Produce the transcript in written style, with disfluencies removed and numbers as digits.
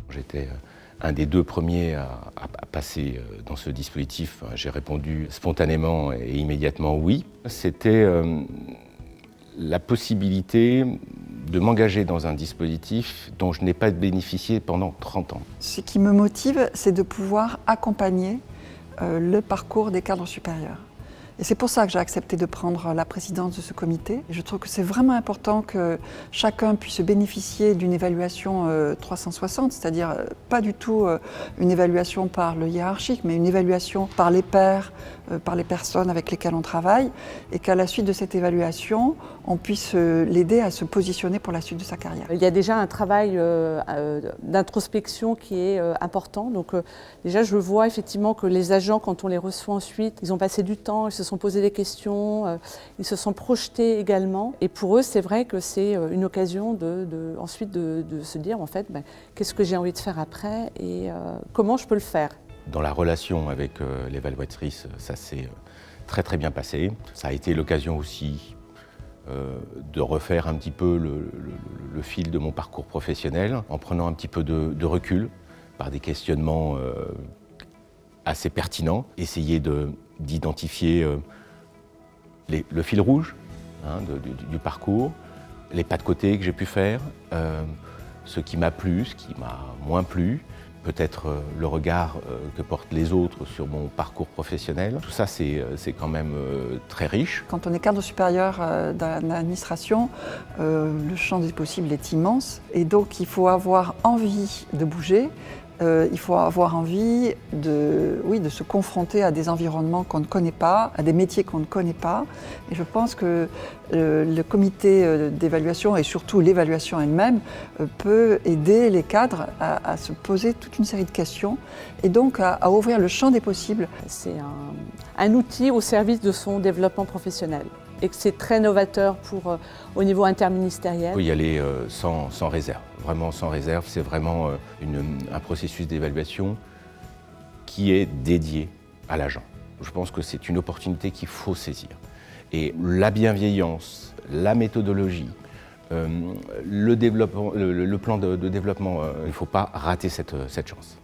J'étais un des 2 premiers à passer dans ce dispositif. J'ai répondu spontanément et immédiatement oui. C'était la possibilité de m'engager dans un dispositif dont je n'ai pas bénéficié pendant 30 ans. Ce qui me motive, c'est de pouvoir accompagner le parcours des cadres supérieurs. Et c'est pour ça que j'ai accepté de prendre la présidence de ce comité. Je trouve que c'est vraiment important que chacun puisse bénéficier d'une évaluation 360, c'est-à-dire pas du tout une évaluation par le hiérarchique, mais une évaluation par les pairs, par les personnes avec lesquelles on travaille, et qu'à la suite de cette évaluation, on puisse l'aider à se positionner pour la suite de sa carrière. Il y a déjà un travail d'introspection qui est important. Donc déjà, je vois effectivement que les agents, quand on les reçoit ensuite, ils ont passé du temps, ils se sont posé des questions, ils se sont projetés également. Et pour eux, c'est vrai que c'est une occasion ensuite de se dire, en fait, qu'est-ce que j'ai envie de faire après et comment je peux le faire. Dans la relation avec l'évaluatrice, ça s'est très très bien passé. Ça a été l'occasion aussi de refaire un petit peu le fil de mon parcours professionnel en prenant un petit peu de recul par des questionnements assez pertinents, essayer d'identifier le fil rouge du parcours, les pas de côté que j'ai pu faire, ce qui m'a plu, ce qui m'a moins plu, peut-être le regard que portent les autres sur mon parcours professionnel. Tout ça, c'est quand même très riche. Quand on est cadre supérieur dans l'administration, le champ des possibles est immense et donc il faut avoir envie de bouger. Il faut avoir envie de se confronter à des environnements qu'on ne connaît pas, à des métiers qu'on ne connaît pas. Et je pense que le comité d'évaluation et surtout l'évaluation elle-même peut aider les cadres à se poser toute une série de questions et donc à ouvrir le champ des possibles. C'est un outil au service de son développement professionnel et que c'est très novateur au niveau interministériel. Il faut y aller sans réserve, vraiment sans réserve. C'est vraiment un processus d'évaluation qui est dédié à l'agent. Je pense que c'est une opportunité qu'il faut saisir. Et la bienveillance, la méthodologie, le plan de développement, il ne faut pas rater cette chance.